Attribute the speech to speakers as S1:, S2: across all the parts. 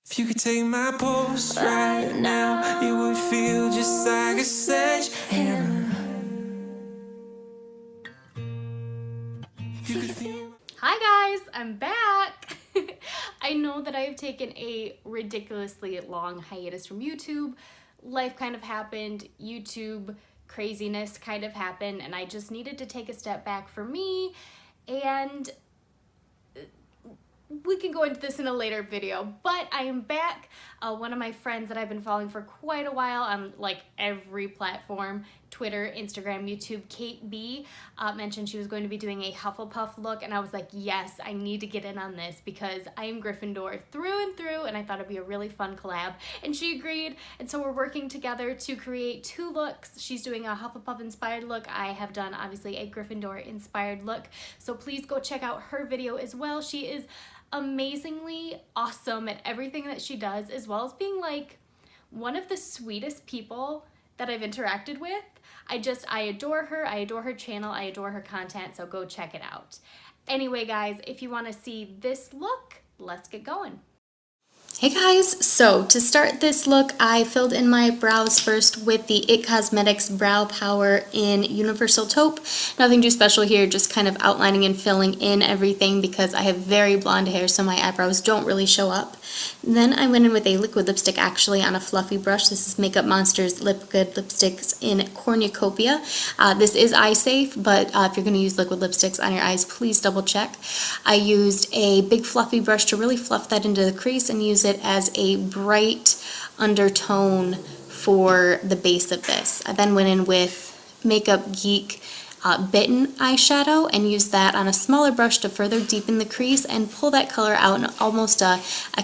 S1: If you could take my pulse right now, it would feel just like a sledgehammer.
S2: Hi guys, I'm back. I know that I've taken a ridiculously long hiatus from YouTube. Life kind of happened, YouTube craziness kind of happened, and I just needed to take a step back for me, and we can go into this in a later video, but I am back. One of my friends that I've been following for quite a while on like every platform, Twitter, Instagram, YouTube, Cait B, mentioned she was going to be doing a Hufflepuff look, and I was like, yes, I need to get in on this because I am Gryffindor through and through, and I thought it'd be a really fun collab, and she agreed, and so we're working together to create two looks. She's doing a Hufflepuff inspired look. I have done obviously a Gryffindor inspired look, so please go check out her video as well. She is amazingly awesome at everything that she does, as well as being like one of the sweetest people that I've interacted with. I adore her. I adore her channel. I adore her content, so go check it out. Anyway, guys, if you want to see this look, let's get going. Hey guys, so to start this look, I filled in my brows first with the IT Cosmetics Brow Power in Universal Taupe. Nothing too special here, just kind of outlining and filling in everything because I have very blonde hair, so my eyebrows don't really show up. Then I went in with a liquid lipstick actually on a fluffy brush. This is Makeup Monster's Liquid Lipsticks in Cornucopia. This is eye safe, but if you're going to use liquid lipsticks on your eyes, please double check. I used a big fluffy brush to really fluff that into the crease and use it as a bright undertone for the base of this. I then went in with Makeup Geek Bitten eyeshadow and used that on a smaller brush to further deepen the crease and pull that color out in almost a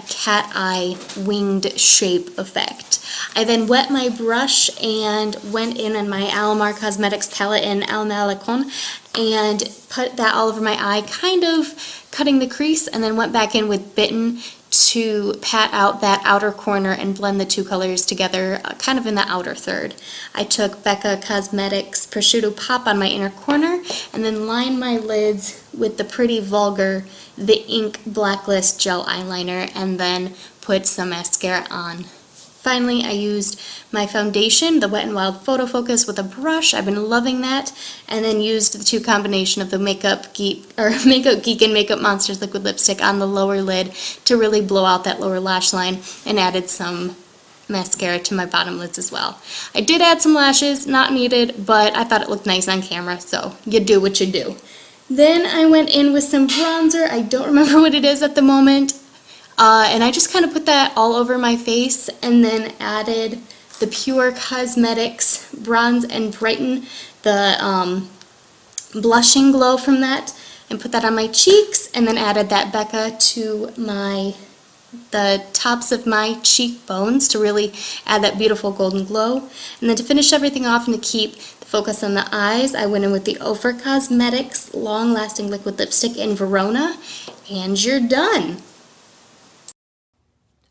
S2: cat eye winged shape effect. I then wet my brush and went in on my Alamar Cosmetics palette in Malecon and put that all over my eye, kind of cutting the crease, and then went back in with Bitten to pat out that outer corner and blend the two colors together, kind of in the outer third. I took Becca Cosmetics Prosecco Pop on my inner corner and then lined my lids with the pretty Vulgar The Ink Blacklist gel eyeliner and then put some mascara on. Finally, I used my foundation, the Wet n Wild Photo Focus, with a brush. I've been loving that, and then used the two combination of the Makeup Geek and Makeup Monster's liquid lipstick on the lower lid to really blow out that lower lash line, and added some mascara to my bottom lids as well. I did add some lashes, not needed, but I thought it looked nice on camera, so you do what you do. Then I went in with some bronzer. I don't remember what it is at the moment. And I just kind of put that all over my face and then added the Pure Cosmetics Bronze and Brighten, the blushing glow from that, and put that on my cheeks, and then added that Becca to the tops of my cheekbones to really add that beautiful golden glow. And then to finish everything off and to keep the focus on the eyes, I went in with the Ofra Cosmetics Long Lasting Liquid Lipstick in Verona, and you're done.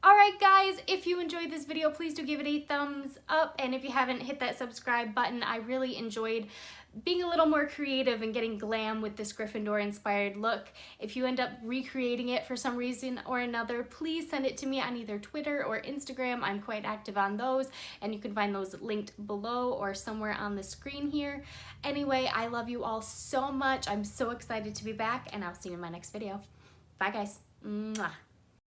S2: Alright guys, if you enjoyed this video, please do give it a thumbs up, and if you haven't, hit that subscribe button. I really enjoyed being a little more creative and getting glam with this Gryffindor inspired look. If you end up recreating it for some reason or another, please send it to me on either Twitter or Instagram. I'm quite active on those, and you can find those linked below or somewhere on the screen here. Anyway, I love you all so much. I'm so excited to be back, and I'll see you in my next video. Bye guys. Mwah.